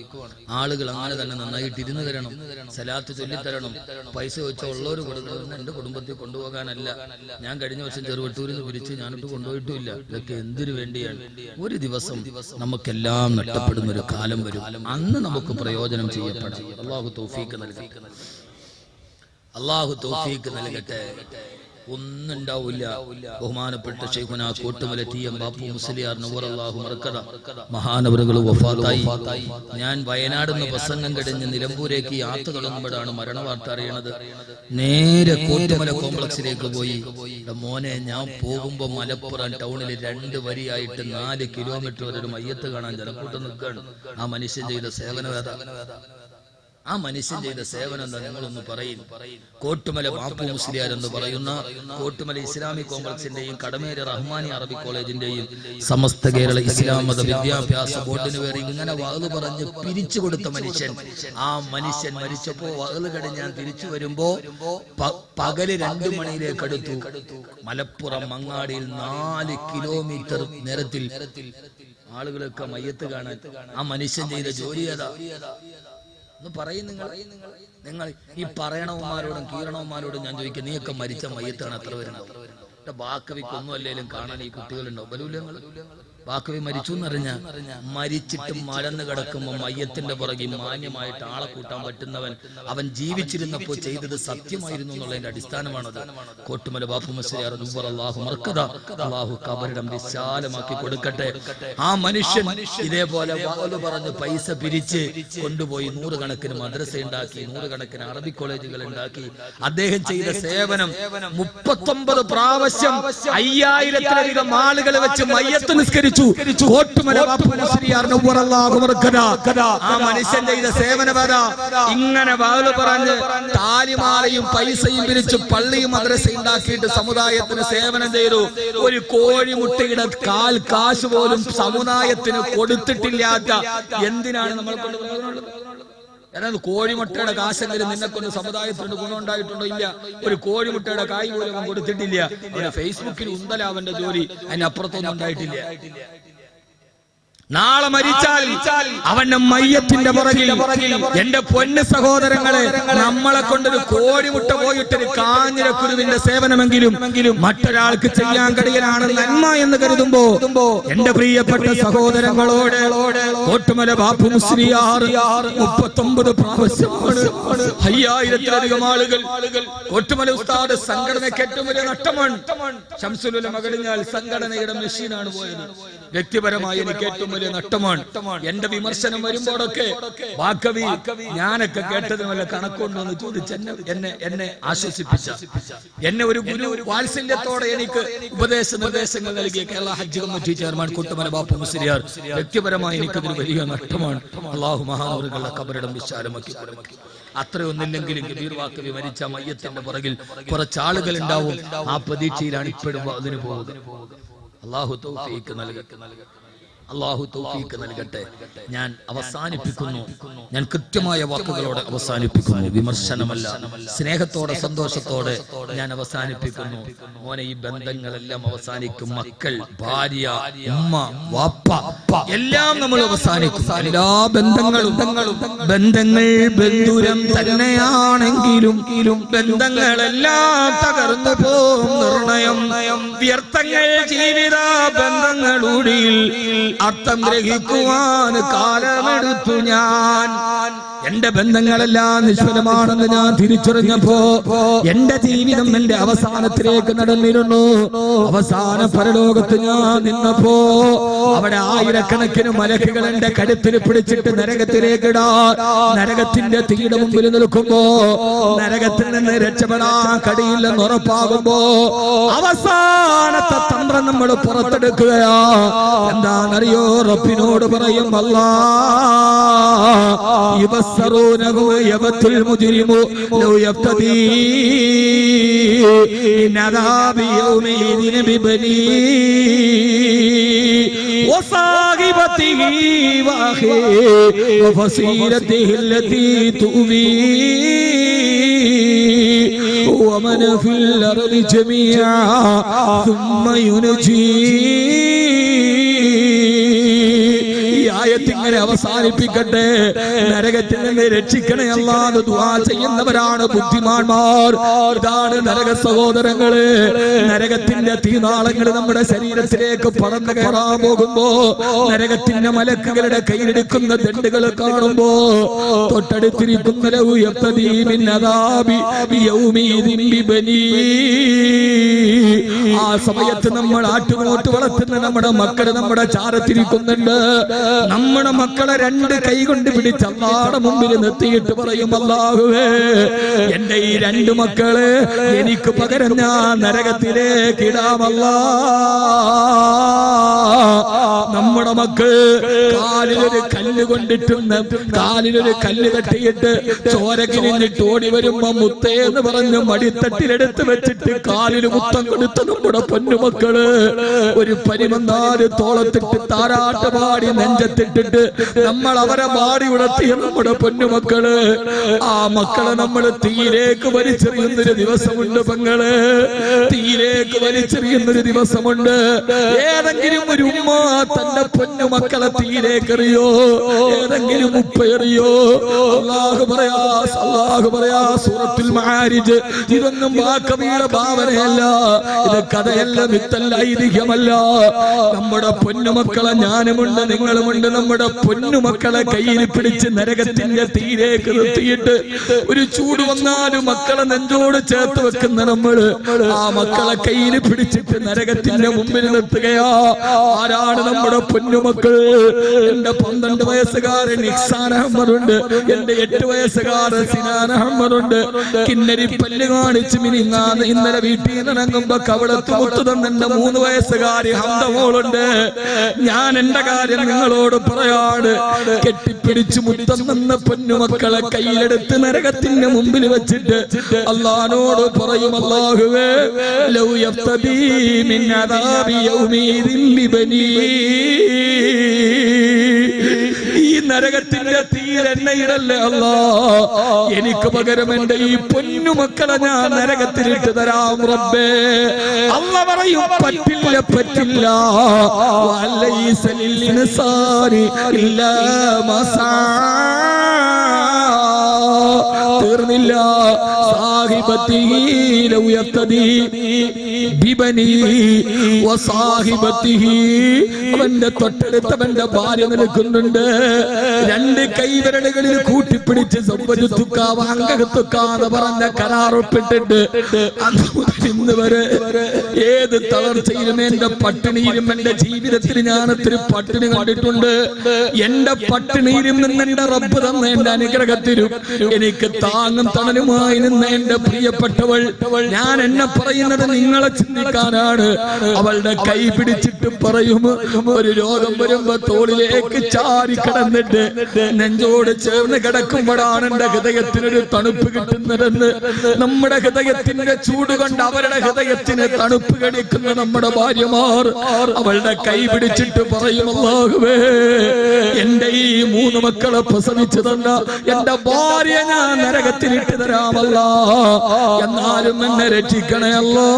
ആളുകൾ അങ്ങനെ തന്നെ നന്നായിട്ട് ഇരുന്ന് തരണം, സലാത്ത് ചൊല്ലിത്തരണം. പൈസ വെച്ച ഉള്ളവർ കൊടുക്കണം. എന്റെ കുടുംബത്തിൽ കൊണ്ടുപോകാനല്ല. ഞാൻ കഴിഞ്ഞ വർഷം ചെറുവട്ടൂരിൽ നിന്ന് പിരിച്ച് ഞാനിട്ട് കൊണ്ടുപോയിട്ടുമില്ല. ഇതൊക്കെ എന്തിനു വേണ്ടിയാണ്? ഒരു ദിവസം നമുക്കെല്ലാം നഷ്ടപ്പെടുന്ന ഒരു കാലം വരും. അന്ന് നമുക്ക് പ്രയോജനം ചെയ്യപ്പെടാം. അള്ളാഹു തൗഫീഖ് നൽകട്ടെ. അള്ളാഹു തൗഫീഖ് നൽകട്ടെ. ഒന്നുണ്ടാവില്ല. ബഹുമാനപ്പെട്ട ശൈഖുനാ കോട്ടുമല ടി.എം. ബാപ്പു മുസ്ലിയാർ നവറല്ലാഹു മർക്കദ മഹാനവറുകൾ വഫാത്തായി. ഞാൻ വയനാട് നിന്ന് പ്രസംഗം കഴിഞ്ഞ് നിലമ്പൂരേക്ക് യാത്ര തുടങ്ങുമ്പോഴാണ് മരണവാർത്ത അറിയണത്. നേരെ കോട്ടുമല കോംപ്ലക്സിലേക്ക് പോയി. മോനെ, ഞാൻ പോകുമ്പോ മലപ്പുറം ടൗണിൽ 2 വരിയായിട്ട് 4 കിലോമീറ്റർ വരെ ഒരു മയ്യത്ത് കാണാൻ ജനക്കൂട്ടം നിൽക്കുകയാണ്. ആ മനുഷ്യൻ ചെയ്ത സേവനവേദ, ആ മനുഷ്യൻ ചെയ്ത സേവനം എന്താ നിങ്ങളൊന്ന് പറയും. കോട്ടുമല ബാപ്പു മുസ്ലിയാർ എന്ന് പറയുന്ന കോട്ടുമല ഇസ്ലാമിക് കോംപ്ലക്സിന്റെയും കടമേരി റഹ്മാനി അറബി കോളേജിന്റെയും സമസ്ത കേരള ഇസ്ലാം മത വിദ്യാഭ്യാസ ബോർഡിന് വേറെ ഇങ്ങനെ വഅ്ള് പറഞ്ഞ് പിരിച്ചു കൊടുത്ത മനുഷ്യൻ. ആ മനുഷ്യൻ മരിച്ചപ്പോ വഅ്ള് കഴിഞ്ഞ് ഞാൻ തിരിച്ചു വരുമ്പോ പകല് 2 മണിയിലേക്ക് അടുത്തു. മലപ്പുറം മങ്ങാടിയിൽ 4 കിലോമീറ്റർ നേരത്തിൽ ആളുകളൊക്കെ മയ്യത്ത് കാണാൻ. ആ മനുഷ്യൻ ചെയ്ത ജോലി ഏതാ പറയും. നിങ്ങൾ ഈ പറയണവന്മാരോടും കീരണവന്മാരോടും ഞാൻ ചോദിക്കാം, നീയൊക്കെ മരിച്ച മയ്യത്താണ് എത്ര പേരുണ്ടാവും? ബാക്കവിക്കൊന്നും അല്ലെങ്കിലും കാണാൻ ഈ കുട്ടികളുണ്ടാവും. ബലൂലങ്ങൾ ബാക്കവി മരിച്ചു എന്നറിഞ്ഞ മരിച്ചിട്ട് മലന്ന് കിടക്കുമ്പോൾ മയ്യത്തിന്റെ പുറകെ മാന്യമായിട്ട് ആളെ കൂട്ടാൻ പറ്റുന്നവൻ അവൻ ജീവിച്ചിരുന്നപ്പോൾ ചെയ്തത് സത്യമായിരുന്നു എന്നുള്ളതിന്റെ അടിസ്ഥാനമാണത്. കോട്ടുമല ബാപ്പു മുസ്ലിയാർ അല്ലാഹു മർക്കദ, അല്ലാഹു ഖബറിടം വിശാലമാക്കി കൊടുക്കട്ടെ. ആ മനുഷ്യൻ ഇതേപോലെ വാല് പറഞ്ഞ് പൈസ പിരിച്ച് കൊണ്ടുപോയി 100 കണക്കിന് മദ്രസ ഉണ്ടാക്കി, 100 കണക്കിന് അറബി കോളേജുകൾ ഉണ്ടാക്കി. അദ്ദേഹം ചെയ്ത സേവനം 39 പ്രാവശ്യം 5000-ലധികം ആളുകളെ വെച്ച് മയ്യത്ത് നിസ്കരിച്ചു. കോട്ടുമല ബാപ്പു മുസ്ലിയാർ നവ്വറല്ലാഹു മർക്കദ. ആ മനുഷ്യൻ ചെയ്ത സേവനവത ഇങ്ങനെ വാല് പറഞ്ഞ് താലിമാലയും പൈസയും പിരിച്ച് പള്ളിയും മദ്രസ ഉണ്ടാക്കിയിട്ട് സമുദായത്തിന് സേവനം ചെയ്തു. ഒരു കോഴിമുട്ടയുടെ കാശ് പോലും സമുദായത്തിന് കൊടുത്തിട്ടില്ലാത്ത എന്തിനാണ് നമ്മൾ കൊണ്ട് പ്രയോജനമുള്ളത്? അതായത് കോഴിമുട്ടയുടെ കാശെങ്കിലും നിന്നെ കൊണ്ട് സമുദായത്തിന് ഗുണമുണ്ടായിട്ടുണ്ടോ? ഇല്ല. ഒരു കോഴിമുട്ടയുടെ കായ് പോലും അവൻ കൊടുത്തിട്ടില്ല. അവന് ഫേസ്ബുക്കിൽ ഉന്തല അവന്റെ ജോലി, അതിനപ്പുറത്തൊന്നും ഉണ്ടായിട്ടില്ല. നാളെ മരിച്ചാൽ അവന്റെ മയ്യത്തിന്റെ പുറകിൽ എന്റെ പൊന്ന് സഹോദരങ്ങളെ, നമ്മളെ കൊണ്ടൊരു കോഴിമുട്ട പോയിട്ടൊരു കാഞ്ഞിരക്കുരുവിന്റെ സേവനമെങ്കിലും മറ്റൊരാൾക്ക് ചെയ്യാൻ കഴിയലാണ് നന്മ എന്ന് കരുതുമ്പോ എന്റെ പ്രിയപ്പെട്ട സഹോദരങ്ങളോട് കോട്ടുമല ബാപ്പു മുസ്ലിയാർ 39 പ്രാവശ്യമാണ് 5000-ലധികം ആളുകൾ. കോട്ടുമല ഉസ്താദ് സംഘടനയ്ക്ക് ഏറ്റവും വലിയ നഷ്ടമാണ്. ശംസുൽ ഉലമ കഴിഞ്ഞാൽ സംഘടനയുടെ മെഷീനാണ് പോയത്. വ്യക്തിപരമായി എനിക്ക് ഏറ്റവും വലിയ നഷ്ടമാണ്. എന്റെ വിമർശനം വരുമ്പോഴൊക്കെ വാക്കവി ഞാനൊക്കെ കേട്ടതിന് വല്ല കണക്കുണ്ടോ എന്ന് ചോദിച്ച് എന്നെ ആശ്വസിപ്പിച്ച, എന്നെ ഒരു ഗുരു വാത്സല്യത്തോടെ എനിക്ക് ഉപദേശ നിർദ്ദേശങ്ങൾ നൽകിയ കേരള ഹജ്ജ് കമ്മിറ്റി ചെയർമാൻ കോട്ടുമല ബാപ്പു മുസ്ലിയാർ വ്യക്തിപരമായി എനിക്കതൊരു വലിയ നഷ്ടമാണ്. അള്ളാഹു മഹാനവറുകളുടെ ഖബറിടം വിശാലമാക്കി കൊടുക്കട്ടെ. അത്രയൊന്നില്ലെങ്കിലും കബീർ വാക്കവി മരിച്ച മയ്യത്തിന്റെ പുറകിൽ കുറച്ചാളുകൾ ഉണ്ടാവും. ആ പ്രതീക്ഷയിലാണ് ഇപ്പോഴും അതിന് പോകുന്നത്. അല്ലാഹു തൗഫീഖ് നൽകട്ടെ. അല്ലാഹു തൗഫീഖ് നൽകട്ടെ. ഞാൻ അവസാനിപ്പിക്കുന്നു. ഞാൻ കൃത്യമായ വാക്കുകളോടെ അവസാനിപ്പിക്കുന്നു. വിമർശനമല്ല, സ്നേഹത്തോടെ സന്തോഷത്തോടെ ഞാൻ അവസാനിപ്പിക്കുന്നു. മോനെ, ഈ ബന്ധങ്ങളെല്ലാം അവസാനിക്കും. മക്കൾ, ഭാര്യ, ഉമ്മ, വാപ്പ എല്ലാം നമ്മൾ അവസാനിക്കും. എല്ലാ ബന്ധങ്ങളും ബന്ധങ്ങൾ ബന്ധുരം തന്നെയാണെങ്കിലും ബന്ധങ്ങളെല്ലാം തകർന്നു പോകും. നിർണയം വ്യർത്ഥങ്ങൾ ജീവിത ബന്ധങ്ങളുടിയിൽ അർത്ഥം ഗ്രഹിക്കുവാൻ കാലമെടുത്തു. ഞാൻ എന്റെ ബന്ധങ്ങളെല്ലാം നിഷ്ഫലമാണെന്ന് ഞാൻ തിരിച്ചറിഞ്ഞപ്പോ എന്റെ ജീവിതം എന്റെ അവസാനത്തിലേക്ക് നടന്നിരുന്നു. അവസാന പരലോകത്ത് ഞാൻ നിന്നപ്പോ അവിടെ ആയിരക്കണക്കിന് മലക്കുകൾ എന്റെ കഴുത്തിൽ പിടിച്ചിട്ട് നരകത്തിലേക്ക് നരകത്തിന്റെ തീയുടെ മുമ്പിൽ നിൽക്കുമ്പോ നരകത്തിൽ നിന്ന് രക്ഷപ്പെടാൻ കഴിയില്ലെന്ന് ഉറപ്പാകുമ്പോ അവസാനത്തെ തന്ത്രം നമ്മൾ പുറത്തെടുക്കുകയാ. എന്താണെന്നറിയോ? റബ്ബിനോട് പറയും, അല്ലാ يبصرونه يبت المجرم لو يفتدي من عذاب يومئذ ببنيه وصاحبته وأخيه وفصيلته التي تؤويه ومن في الأرض جميعا ثم ينجيه. ആയത്തിങ്ങനെ അവസാനിപ്പിക്കട്ടെ. നരകത്തിൽ നിന്ന് രക്ഷിക്കണേ അല്ലാഹ് ദുആ ചെയ്യുന്നവരാണ് ബുദ്ധിമാന്മാർ. ഇതാണ് നരക സഹോദരങ്ങളെ. നരകത്തിന്റെ തീനാളങ്ങൾ നമ്മുടെ ശരീരത്തിലേക്ക് പടർന്നു കയറാൻ പോകുമ്പോ നരകത്തിന്റെ മലക്കുകളുടെ കയ്യിലെടുക്കുന്ന ദണ്ഡുകൾ കാണുമ്പോ തൊട്ടടുത്തിരിക്കുന്ന ആ സമയത്ത് നമ്മൾ ആട്ടുമോട്ട് വളർത്തുന്ന നമ്മുടെ മക്കള് നമ്മുടെ ചാരത്തിരിക്കുന്നുണ്ട്. നമ്മുടെ മക്കളെ രണ്ട് കൈ കൊണ്ട് പിടിച്ച് അല്ലാഹുവിന്റെ മുമ്പിൽ നിർത്തിയിട്ട് പറയും, അല്ലാഹുവേ എന്റെ ഈ രണ്ട് മക്കളെ എനിക്ക് പകരം ഞാൻ നരകത്തിലേക്ക് ഇടാമല്ലാ. നമ്മുടെ മക്കൾ കാലിലൊരു കല്ല് കൊണ്ടിട്ടും കാലിലൊരു കല്ല് തട്ടിയിട്ട് ചോരകിനിട്ട് ഓടി വരുമ്പോ മുത്തേ എന്ന് പറഞ്ഞ് മടിത്തട്ടിലെടുത്ത് വെച്ചിട്ട് കാലിൽ മുത്തം കൊടുത്ത നമ്മുടെ പൊന്നുമക്കള് ഒരു പരിമന്താര് തോളത്തിട്ട് താരാട്ട് പാടി നെഞ്ചത്തിട്ടിട്ട് നമ്മൾ അവരെ പാടി ഉണർത്തിയ നമ്മുടെ പൊന്നുമക്കള്, ആ മക്കളെ നമ്മൾ തീയിലേക്ക് വലിച്ചെറിയുന്നൊരു ദിവസമുണ്ട് പെങ്ങള്. തീയിലേക്ക് വലിച്ചെറിയുന്നൊരു ദിവസമുണ്ട്. ഏതെങ്കിലും ഒരു ഉമ്മ തന്റെ പൊന്നുമക്കളെ തീയിലേക്ക് എറിയോ? ഏതെങ്കിലും ഉപ്പയെറിയോ? അല്ലാഹു പറയാ സൂറത്തുൽ മആരിജ്, ഇതൊന്നും വാക്കവിയുടെ ഭാവനയല്ല, ഇത് കഥയല്ല, മിത്തല്ല, ഐതിഹ്യമല്ല. നമ്മുടെ പൊന്നുമക്കളെ ഞാനുമുണ്ട് നിങ്ങളുമുണ്ട്. നമ്മുടെ പൊന്നുമക്കളെ കയ്യിൽ പിടിച്ച് നരകത്തിന്റെ തീയിലേക്ക് നിർത്തിയിട്ട് ഒരു ചൂട് വന്നാലും മക്കളെ നെഞ്ചോട് ചേർത്ത് വെക്കുന്ന നമ്മള് ആ മക്കളെ കയ്യിൽ പിടിച്ചിട്ട് നരകത്തിന്റെ മുമ്പിൽ നിർത്തുകയാ. ആരാണ് നമ്മുടെ പൊന്നുമക്കൾ? എന്റെ 12 വയസ്സുകാരൻ ഇഹ്സാൻ അഹമ്മദുണ്ട്, എന്റെ 8 വയസ്സുകാരൻ സിനാൻ അഹമ്മദുണ്ട്. കിന്നരി പല്ല് കാണിച്ച് ഇന്നലെ വീട്ടിൽ നിന്ന് ഇറങ്ങുമ്പോ കവളത്ത് മുത്തു തന്ന എന്റെ 3 വയസ്സുകാരി ഹംദമോളുണ്ട്. ഞാൻ എന്റെ കാര്യം നിങ്ങളോട് പറയാണ്. കെട്ടിപ്പിടിച്ച് മുത്തം തന്ന പൊന്നുമക്കളെ കയ്യിലെടുത്ത് നരകത്തിന്റെ മുമ്പിൽ വെച്ചിട്ട് അല്ലാഹുവോട് പറയും, അല്ലാഹുവേ ലൗ യഫ്തദീ മിൻ അദാബി യൗമിദിൻ ബിബനീ, ഈ നരകത്തിന്റെ തീയിൽ എന്നെ ഇടല്ലേ അല്ലാ. എനിക്ക് പകരം എന്റെ ഈ പൊന്നുമക്കളെ ഞാൻ നരകത്തിലിട്ട് തരാം റബ്ബേ. അല്ലാഹ് പറയും, പറ്റില്ല പറ്റില്ല. വലൈസ ലിൽ ഇൻസാനി ഇല്ലാ മാ സഅ. തീർന്നില്ല. സാഹിബത്തിഹി ലൗ യഫ്തദീ ബിബനി വസാഹിബത്തിഹി, അവന്റെ തൊട്ടടുത്തവന്റെ ഭാര്യ നിൽക്കുന്നുണ്ട്. 2 കൈവിരലുകളിൽ കൂട്ടിപ്പിടിച്ച് എന്ന് പറഞ്ഞ കരാറൊപ്പിട്ടിട്ട് അന്ന് മുതൽ ഇന്ന് വരെ ഏത് തളർച്ചയിലും എന്റെ പട്ടിണിയിലും എന്റെ ജീവിതത്തിൽ ഞാൻ ഒത്തിരി പട്ടിണി കണ്ടിട്ടുണ്ട്. എന്റെ പട്ടിണിയിലും നിന്ന് എന്റെ റബ്ബ് തന്ന എന്റെ അനുഗ്രഹത്തിലും എനിക്ക് താങ്ങും തണലുമായി നിന്ന് എന്റെ പ്രിയപ്പെട്ടവൾ, ഞാൻ എന്നെ പറയുന്നത് നിങ്ങളെ ചിന്തിക്കാനാണ്. അവളുടെ കൈ പിടിച്ചിട്ട് പറയും, ഒരു രോഗം വരുമ്പോ തോളിലേക്ക് ചാരി കിടന്നിട്ട് നെഞ്ചോട് ചേർന്ന് കിടക്കുമ്പോഴാണ് എന്റെ ഹൃദയത്തിനൊരു തണുപ്പ് കിട്ടുന്നതെന്ന്. നമ്മുടെ ഹൃദയത്തിന്റെ ചൂട് കൊണ്ട് അവരുടെ ഹൃദയത്തിന് തണുപ്പ് കടിക്കുന്ന നമ്മുടെ ഭാര്യമാർ അവളുടെ കൈ പിടിച്ചിട്ട് പറയും, അല്ലാഹുവേ എന്റെ ഈ 3 മക്കളെ പ്രസവിച്ചു തന്ന എന്റെ ഭാര്യ ഞാൻ നരകത്തിലിട്ട് തരാമല്ലാ, എന്നാലും എന്നെ രക്ഷിക്കണേ അല്ലാ.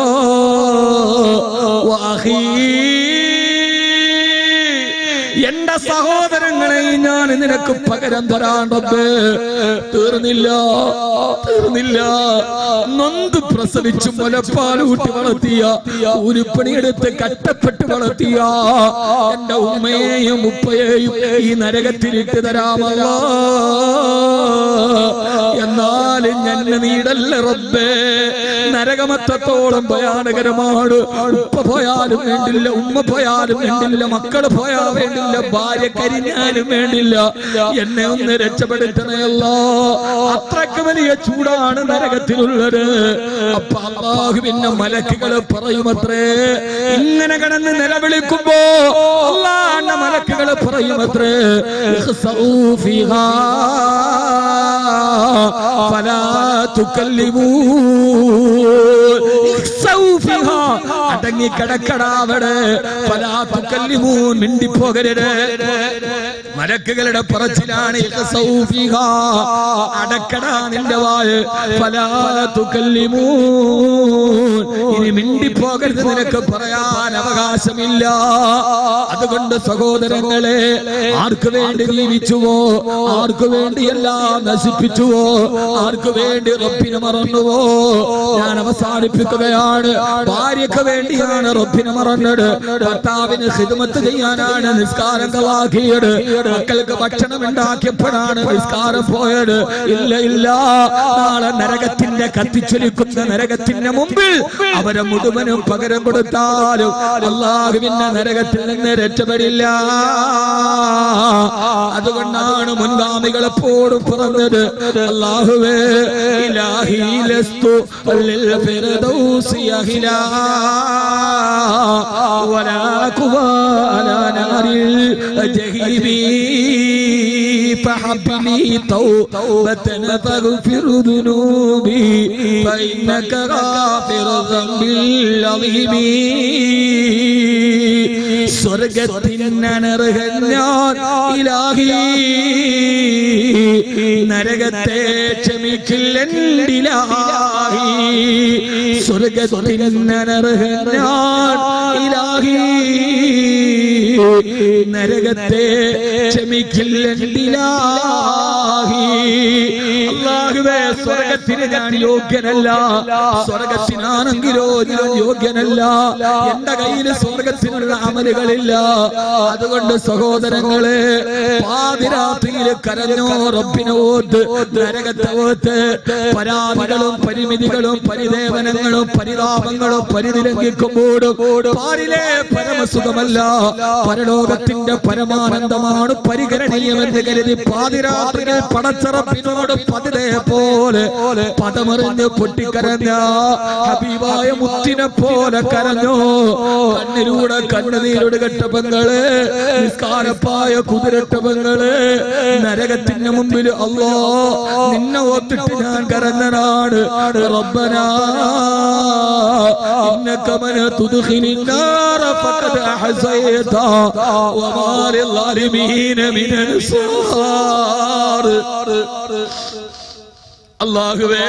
എന്റെ സഹോദരങ്ങളെ ഞാൻ നിനക്ക് പകരം തരാൻ റബ്ബേ. തീർന്നില്ല. നൊന്ത് പ്രസവിച്ചു മുലപ്പാലൂട്ടി വളർത്തിയ ഉരുപ്പണിയെടുത്ത് കഷ്ടപ്പെട്ട് വളർത്തിയ എന്റെ ഉമ്മയെയും ഉപ്പയെയും ഈ നരകത്തിലിട്ട് തരാമല്ല. എന്നാലും ഞാൻ നീടല്ല റബ്ബേ. നരകമത്രത്തോളം ഭയാനകരമാണ്. ഉപ്പ പോയാലും വേണ്ടില്ല, ഉമ്മ പോയാലും വേണ്ടില്ല, മക്കള് പോയാൽ വേണ്ടില്ല, ഭാര്യ കരിഞ്ഞാലും വേണ്ടില്ല, എന്നെ ഒന്ന് രക്ഷപ്പെടുത്തണയല്ല. അത്രക്ക് വലിയ ചൂടാണ് നരകത്തിലുള്ളത്. അപ്പൊ അല്ലാഹുവിന്റെ മലക്കുകള് പറയുമത്രേ, ഇങ്ങനെ കിടന്ന് നിലവിളിക്കുമ്പോ അല്ലാഹുവിന്റെ മലക്കുകള് പറയുമത്രേ, ഫലാ തുകല്ലിമൂ, അടങ്ങി കിടക്കടാവടെ, ഫലാ തുകല്ലിമൂ, മിണ്ടിപ്പോകരുത്. മലക്കുകളുടെ പറച്ചിലാണ് അടക്കടാ നിന്റെ വായ്, ഫലാ തുകല്ലിമൂ, ഇനി മിണ്ടിപ്പോകരുത്, നിനക്ക് പറയാൻ അവകാശമില്ല. അതുകൊണ്ട് സഹോദരങ്ങളെ, ആർക്കു വേണ്ടി ജീവിച്ചുവോ, ആർക്കു വേണ്ടി എല്ലാം നശിപ്പിച്ചുവോ, ആർക്കു വേണ്ടി റബ്ബിനെ മറന്നുവോ, ഞാൻ അവസാനിപ്പിക്കുകയാണ്. ഭാര്യക്ക് വേണ്ടിയാണ് റബ്ബിനെ മറന്നത്, ഭർത്താവിന് ഖിദ്മത്ത് ചെയ്യാനാണ് നിസ്കാരം കളാക്കിയത്, മക്കൾക്ക് ഭക്ഷണം ഉണ്ടാക്കിയപ്പോഴാണ് നിസ്കാരം പോയത്. ഇല്ല, നാളെ നരകത്തിന്റെ കത്തിച്ചൊലിക്കുന്ന നരകത്തിന്റെ മുമ്പിൽ അവരെ മുഴുവനും പകരം കൊടുത്താലും അല്ലാഹുവിന്റെ നരകത്തിൽ നിന്ന് രക്ഷപ്പെടില്ല. അതുകൊണ്ടാണ് മുൻഗാമികൾ എപ്പോഴും പറഞ്ഞത്, അല്ലാഹുവേ ഇലാഹി ലസ്തു ലിൽ ഫിർദൗസി അഹിലാ വലാ ഖുവാ അലാ നാരിൽ ജഹീമി ഫഹബ്ലി തൗബതൻ ഫഗ്ഫിർ ദുനൂബി ഫഇന്നക ഗാഫിറു ദംബിൽ അളീമി. സ്വർഗത്തിനർഹൻ ഞാൻ ഇലാഹി, നരകത്തെ ക്ഷമിക്കില്ലെന്നിലാഹി. സ്വർഗത്തിനർഹൻ ഞാൻ ഇലാഹി, നരകത്തെ ക്ഷമിക്കില്ലെന്നിലാഹി. അല്ലാഹുവേ, സ്വർഗത്തിന് ഞാൻ യോഗ്യനല്ല, സ്വർഗത്തിനാണെങ്കിലോ ഞാൻ യോഗ്യനല്ല, എന്റെ കയ്യിൽ സ്വർഗത്തിനുള്ള അമലുകളില്ല. അതുകൊണ്ട് സഹോദരങ്ങളെ, പാതിരാത്രിയിൽ കരഞ്ഞോ റബ്ബിനെ ഓർത്ത്, നരകത്തെ ഓർത്ത്, പരാതികളും പരിമിതികളും പരിദേവനങ്ങളും പരിതാപങ്ങളും പരിതിലംഘിക്കുമ്പോഴും പാരിലെ പരമസുഖമല്ല, പരലോകത്തിന്റെ പരമാനന്ദമാണ് പരിഗണനീയമെന്ന് കരുതി പാതിരാത്രികൾ പടച്ചറപ്പിനോട് പതിരെ പോലെ പദമറിഞ്ഞ് പൊട്ടിക്കരഞ്ഞ ഹബീബായ മുത്തിനെ പോലെ കരഞ്ഞോ. കണ്ണിലൂടെ കണ്ണുനീരോട് കെട്ടപ്പങ്ങള്, നിസ്കാരപ്പായ കുതിരട്ടപ്പങ്ങള്, നരകത്തിന് മുമ്പിൽ അല്ലാ നിന്നെ ഓത്തിട്ട് ഞാൻ കരഞ്ഞനാണ്. റബ്ബനാ ഇന്നക മൻ തുദ്ഖിലിൻ നാറ ഫഖദ് അഹ്സൈത വമാ ലിൽസാലിമീന മിൻ അൻസാർ. അല്ലാഹുവേ,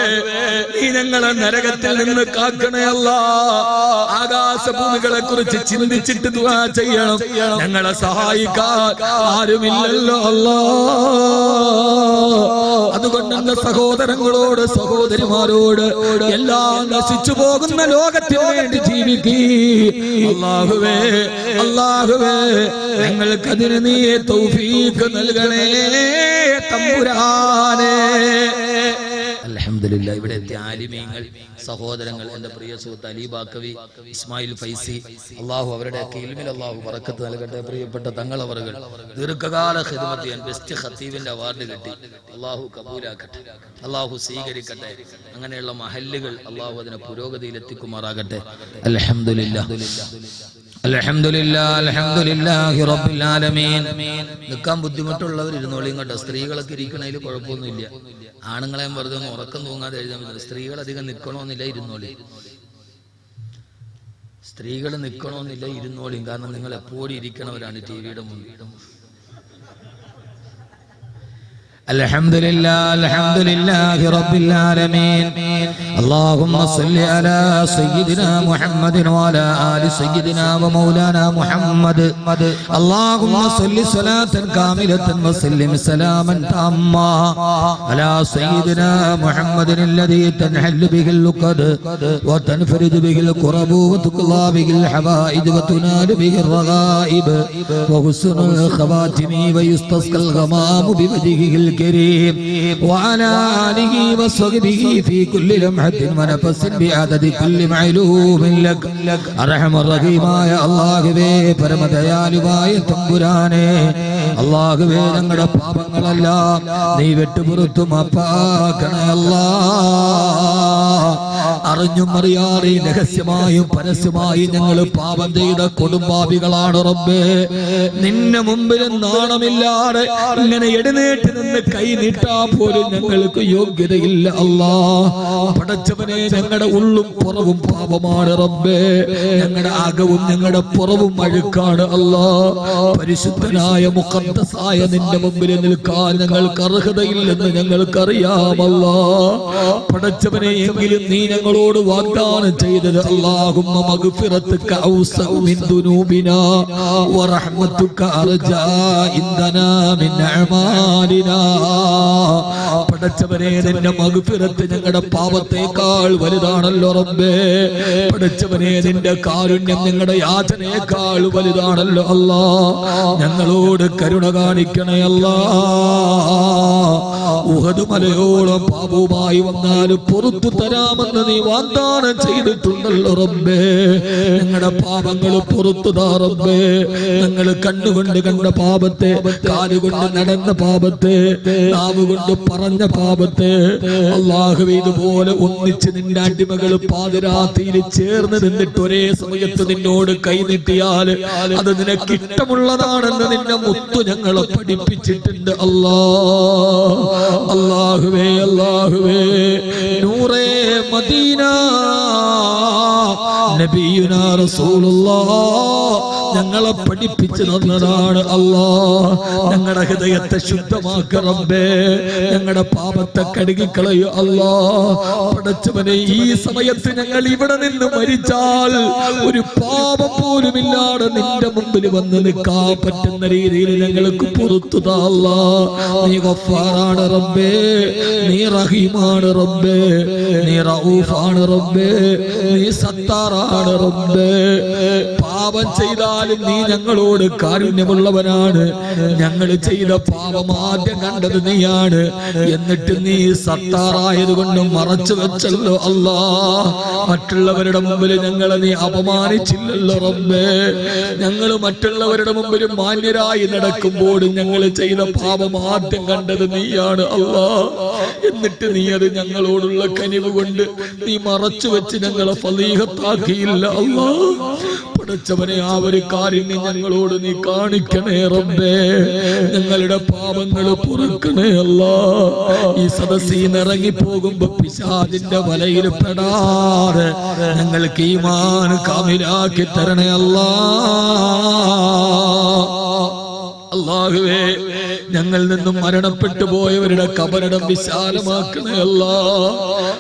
നീ ഞങ്ങളെ നരകത്തിൽ നിന്ന് കാക്കണേ അല്ലാ. ആകാശഭൂമികളെ കുറിച്ച് ചിന്തിച്ചിട്ട് ദുആ ചെയ്യണം. ഞങ്ങളെ സഹായിക്കാൻ ആരുമില്ലല്ലോ അല്ലാ. അതുകൊണ്ട് എന്റെ സഹോദരങ്ങളോട് സഹോദരിമാരോട് എല്ലാം നശിച്ചു പോകുന്ന ലോകത്തിന് വേണ്ടി ജീവിക്കീ. അല്ലാഹുവേ, ഞങ്ങൾക്കതിന് നീ തൗഫീഖ് നൽകണേ തമ്പുരാനേ. അൽഹംദുലില്ലാഹ്, ഇവിടെ എത്തിയ ആലിമീങ്ങൾ, സഹോദരങ്ങൾ, എന്റെ പ്രിയ സുഹൃത്ത് അലി ബാക്കവി, ഇസ്മായിൽ ഫൈസി, അള്ളാഹു അവരുടെ ഇൽമിൽ അള്ളാഹു ബറക്കത്ത് നൽകട്ടെ. പ്രിയപ്പെട്ട തങ്ങളവറുകൾ ദീർഘകാല ഖിദ്മത്ത് ചെയ്യാൻ ബെസ്റ്റ് ഖത്തീബിന്റെ അവാർഡ് കിട്ടി. അള്ളാഹു കബൂലാക്കട്ടെ, അള്ളാഹു സ്വീകരിക്കട്ടെ. അങ്ങനെയുള്ള മഹല്ലുകൾ അള്ളാഹു അതിനെ പുരോഗതിയിൽ എത്തിക്കുമാറാകട്ടെ. അൽഹംദുലില്ലാഹ്, അൽഹംദുലില്ലാഹി റബ്ബിൽ ആലമീൻ. നിൽക്കാൻ ബുദ്ധിമുട്ടുള്ളവർ ഇരുന്നോളി ഇങ്ങോട്ട്. സ്ത്രീകളൊക്കെ ഇരിക്കണതിൽ കുഴപ്പമൊന്നുമില്ല. ആണുങ്ങളെയും വെറുതെ ഒന്ന് ഉറക്കം തൂങ്ങാതെ എഴുതാൻ പറ്റില്ല. സ്ത്രീകൾ അധികം നിൽക്കണമെന്നില്ല, ഇരുന്നോളി. സ്ത്രീകൾ നിൽക്കണമെന്നില്ല, ഇരുന്നോളിയും. കാരണം നിങ്ങൾ എപ്പോഴും ഇരിക്കണവരാണ് ടി വിയുടെ മുന്നിൽ. الحمد لله رب العالمين اللهم صل على سيدنا محمد وعلى آل سيدنا ومولانا محمد اللهم صل صلاة كاملة وسلم سلاما تاما على سيدنا محمد الذي تنحل به اللقد وتنفرد به الكرب وتقضى به الحوائج وتنال به الرغائب وحسن الخواتم ويستسقى الغمام بوجهه الكريم وعلى آله وصحبه في كل لمحة ونفس بعدد كل معلوم لك أرحم الرحيമായ അല്ലാഹുവേ പരമദയാലുവായ തമ്പുരാനേ അല്ലാഹുവേ ഞങ്ങളുടെ പാപങ്ങളെല്ലാം നീ വിട്ടുപുറത്തു മാപ്പാക്കണേ അല്ലാഹ് അറിഞ്ഞും അറിയാതെ രഹസ്യമായും പരസ്യമായും ഞങ്ങൾ പാപം ചെയ്ത കൊടുമ്പാപികളാണ് റബ്ബേ നിന്നെ മുമ്പിൽ നാണമില്ലാതെ ഇങ്ങനെ എഴുന്നേറ്റ് നിന്ന് കൈ നീട്ടാ പോലും ഞങ്ങൾക്ക് യോഗ്യതയില്ല അല്ലാഹ് പടച്ചവനെ ഞങ്ങളുടെ ഉള്ളും പുറവും പാപമാണ് റബ്ബേ ഞങ്ങളുടെ അകവും ഞങ്ങളുടെ പുറവും അഴുക്കാണ് അല്ലാഹ് പരിശുദ്ധനായ മുഖദ്ദസായ നിന്റെ മുമ്പിൽ നിൽക്കാൻ ഞങ്ങൾക്ക് അർഹതയില്ലെന്ന് ഞങ്ങൾക്കറിയാം അല്ലാഹ് പടച്ചവനെ എങ്കിലും നീ ഞങ്ങളോട് വാഗ്ദാനം ചെയ്തത് അല്ലാഹുമ്മ മഗ്ഫിറത്തുക ഔസഉ മിൻ ദുനൂബിനാ വറഹ്മതുക അർജാ ഇൻദനാ മിൻ അഅമാലിനാ പടച്ചവനെ നിന്റെ മഗ്ഫിറത്ത് ഞങ്ങളുടെ പാപത്തേക്കാൾ വലുതാണല്ലോ റബ്ബേ പടച്ചവനെ നിന്റെ കാരുണ്യം ഞങ്ങളുടെ യാചനയേക്കാൾ വലുതാണല്ലോ അല്ലാഹ് ഞങ്ങളോട് കരുണ കാണിക്കണേ അല്ലാഹ് ഉഹദ് മലയോളം പാപവുമായി വന്നാലും പുറത്തു തരാമെന്ന് നീ വാഗ്ദാനം ചെയ്തിട്ടുണ്ടല്ലോ റബ്ബേ ഞങ്ങളുടെ പാപങ്ങൾ പുറത്തു താ റബ്ബേ ഞങ്ങൾ കണ്ണുകൊണ്ട് കണ്ട പാപത്തെ കാലുകൊണ്ട് നടന്ന പാപത്തെ നാവ് കൊണ്ട് പറഞ്ഞ പാപത്തെ അല്ലാഹുവേ ഇതുപോലെ ഒന്നിച്ച് നിന്റെ അടിമകൾ പാതിരാത്രിയിൽ ചേർന്ന് നിന്നിട്ട് ഒരേ സമയത്ത് നിന്നോട് കൈനീട്ടിയാൽ അത് നിനക്ക് ഇഷ്ടമുള്ളതാണെന്ന് നിന്റെ മുത്തു ഞങ്ങളെ പഠിപ്പിച്ചിട്ടുണ്ട് അല്ലാഹുവേ അല്ലാഹുവേ നൂറേ മദീന നബിയുനാ റസൂലുള്ളാഹ് ഞങ്ങളെ പഠിപ്പിച്ചു തന്നതാണ് അല്ലാഹ് ഞങ്ങളുടെ ഹൃദയത്തെ ശുദ്ധമാക്ക റബ്ബേ ഞങ്ങളുടെ പാപത്തെ കഴുകിക്കളയൂ അല്ലാഹ് പടച്ചവനെ ഈ സമയത്ത് ഞങ്ങൾ ഇവിടെ നിന്ന് മരിച്ചാൽ ഒരു പാപം പോലും ഇല്ലാതെ നിന്റെ മുമ്പിൽ വന്ന് നിൽക്കാൻ പറ്റുന്ന രീതിയിൽ ഞങ്ങൾക്ക് പുറത്തു താ അല്ലാഹ് നീ ഗഫാറാണ് റബ്ബേ നീ റഹീമാണ് റബ്ബേ നീ റഊഫാണ് റബ്ബേ നീ സത്താറാണ് റബ്ബേ പാപം ചെയ്താലും നീ ഞങ്ങളോട് കാരുണ്യമുള്ളവനാണ് ഞങ്ങൾ ചെയ്ത പാപം ആദ്യം കണ്ടത് നീയാണ് എന്നിട്ട് നീ സത്താറായതുകൊണ്ട് മറച്ചു വെച്ചല്ലോ അല്ലാഹ് മറ്റുള്ളവരുടെ മുമ്പിൽ ഞങ്ങളെ നീ അപമാനിച്ചില്ലല്ലോ റബ്ബേ ഞങ്ങൾ മറ്റുള്ളവരുടെ മുമ്പിൽ മാന്യരായി നടക്കുമ്പോൾ ഞങ്ങൾ ചെയ്ത പാപം ആദ്യം കണ്ടത് നീയാണ് അല്ലാഹ് എന്നിട്ട് നീ അത് ഞങ്ങളോടുള്ള കനിവ് കൊണ്ട് നീ മറച്ചു വെച്ച് ഞങ്ങളെ ഫളീഹത്താക്കിയില്ല അല്ലാഹ് പടച്ചവനെ ആ ഒരു കാര്യം ഞങ്ങളോട് നീ കാണിക്കണേ റബ്ബേ ഞങ്ങളുടെ പാപങ്ങൾ പൊറുക്കണേ അല്ലാഹ് ഈ സദസ്സിൽ ഇറങ്ങി പോകുമ്പോ പിശാചിന്റെ വലയിൽ പെടാതെ ഞങ്ങൾക്ക് ഈമാൻ കാമിലാക്കി തരണേ അല്ലാഹുവേ ഞങ്ങളിൽ നിന്നും മരണപ്പെട്ടു പോയവരുടെ കബറിടം വിശാലമാക്കണേ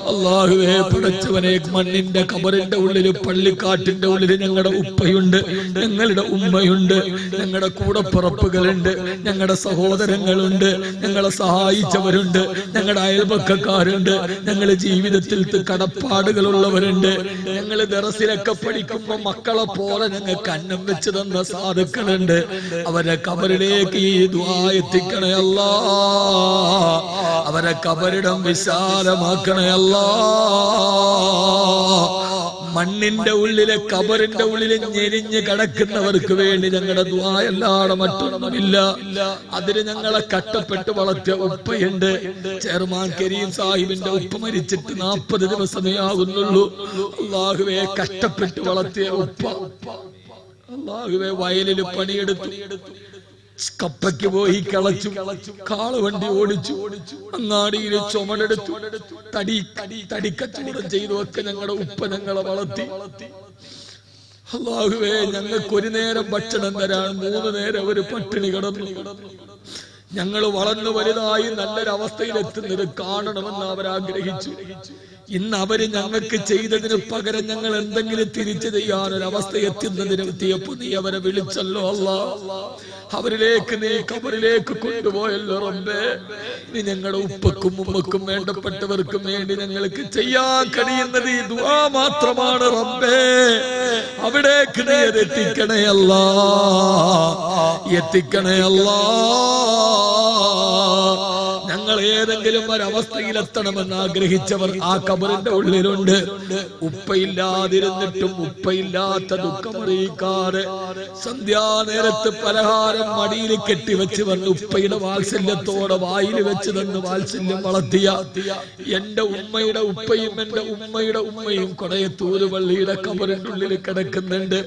അല്ലാഹുവേ പടച്ചവനെ മണ്ണിന്റെ കബറിന്റെ ഉള്ളിൽ പള്ളിക്കാട്ടിന്റെ ഉള്ളിൽ ഞങ്ങളുടെ ഉപ്പയുണ്ട് ഞങ്ങളുടെ ഉമ്മയുണ്ട് ഞങ്ങളുടെ കൂടപ്പിറപ്പുകളുണ്ട് ഞങ്ങളുടെ സഹോദരങ്ങളുണ്ട് ഞങ്ങളെ സഹായിച്ചവരുണ്ട് ഞങ്ങളുടെ അയൽപക്കക്കാരുണ്ട് ഞങ്ങളുടെ ജീവിതത്തിൽ കടപ്പാടുകളുള്ളവരുണ്ട് ഞങ്ങൾ ദറസിലൊക്കെ പഠിക്കുമ്പോ മക്കളെ പോലെ ഞങ്ങൾക്ക് അന്നം വെച്ച് തന്ന സാധുക്കളുണ്ട് അവരെ കബറിലേക്ക് ഈ ദുആ എത്തിക്കണേ അല്ലാഹ് അവരെ കബറിടം വിശാലമാക്കണേ അല്ലാഹ് മണ്ണിന്റെ ഉള്ളിലെ കബറിന്റെ ഉള്ളിൽ ഞെരിഞ്ഞ് കിടക്കുന്നവർക്ക് വേണ്ടി ഞങ്ങളുടെ ദുആ അല്ലാതെ മറ്റൊന്നുമില്ല അതിന് ഞങ്ങളെ കഷ്ടപ്പെട്ട് വളർത്തിയ ഉപ്പയുണ്ട് ചെയർമാൻ കരീം സാഹിബിന്റെ ഉപ്പ മരിച്ചിട്ട് 40 ദിവസമേ ആകുന്നുള്ളൂ അല്ലാഹുവേ കഷ്ടപ്പെട്ട് വളർത്തിയ ഉപ്പ അല്ലാഹുവേ വയലിൽ പണിയെടുത്തു കപ്പയ്ക്ക് പോയി കളച്ചു കാളുവണ്ടി ഓടിച്ചു അങ്ങാടിയിൽ ചുമടെടുത്തു തടിക്കച്ചവടം ചെയ്തു ഒക്കെ ഞങ്ങളുടെ ഉപ്പ ഞങ്ങളെ വളർത്തി അല്ലാഹുവേ ഞങ്ങൾക്ക് ഒരു നേരം ഭക്ഷണം തരാൻ 3 നേരം ഒരു പട്ടിണി കിടന്നു ഞങ്ങൾ വളർന്നു വലുതായി നല്ലൊരവസ്ഥയിൽ എത്തുന്നത് കാണണമെന്ന് അവരാഗ്രഹിച്ചു. ഇന്ന് അവര് ഞങ്ങൾക്ക് ചെയ്തതിന് പകരം ഞങ്ങൾ എന്തെങ്കിലും തിരിച്ചു ചെയ്യാനൊരവസ്ഥ എത്തിയപ്പോ നീ അവരെ വിളിച്ചല്ലോ അല്ലാ. അവരിലേക്ക് നീ ഖബറിലേക്ക് കൊണ്ടുപോയല്ലോ റബ്ബേ. നീ ഞങ്ങളുടെ ഉപ്പക്കും ഉമ്മക്കും വേണ്ടപ്പെട്ടവർക്കും വേണ്ടി ഞങ്ങൾക്ക് ചെയ്യാൻ കഴിയുന്നത് ഈ ദുആ മാത്രമാണ് റബ്ബേ. അവിടേക്ക് നീ എത്തിക്കണേ അല്ലാ, എത്തിക്കണേ അല്ലാ. ഞങ്ങൾ ഏതെങ്കിലും ഒരവസ്ഥയിലെത്തണമെന്ന് ആഗ്രഹിച്ചവർ ആ ഖബറിന്റെ ഉള്ളിലുണ്ട്. ഉപ്പയില്ലാതിരുന്നിട്ടും ഉപ്പയില്ലാത്ത ദുഃഖമറിയിക്കാതെ സന്ധ്യാനേരത്ത് പലഹാരം മടിയിൽ കെട്ടിവെച്ച് വന്ന് ഉപ്പയുടെ വാത്സല്യത്തോടെ വായിൽ വെച്ച് തന്ന് വാത്സല്യം വളർത്തിയ എന്റെ ഉമ്മയുടെ ഉപ്പയും എന്റെ ഉമ്മയുടെ ഉമ്മയും കൊടയത്തൂര് പള്ളിയുടെ ഖബറിന്റെ ഉള്ളിൽ കിടക്കുന്നുണ്ട്.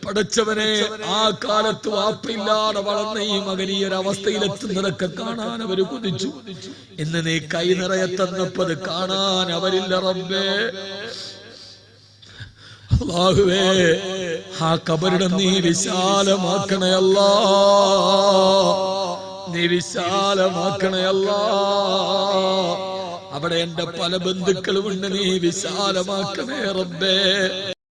പടച്ചവനെ, ആ കാലത്ത് വാപ്പയില്ലാതെ വളർന്ന ഈ മകൻ ഈ ഒരു അവസ്ഥയിലെത്തുന്നതൊക്കെ കാണാൻ അവര് കുതിച്ചു. ഇന്ന് നീ കൈ നിറയെ തന്നപ്പത് കാണാൻ അവരില്ല റബ്ബേ. അല്ലാഹുവേ, ആ ഖബറിടം നീ വിശാലമാക്കണേ അല്ലാ, നീ വിശാലമാക്കണേ അല്ലാ. അവിടെ എന്റെ പല ബന്ധുക്കളുമുണ്ട്, നീ വിശാലമാക്കണേ റബ്ബേ.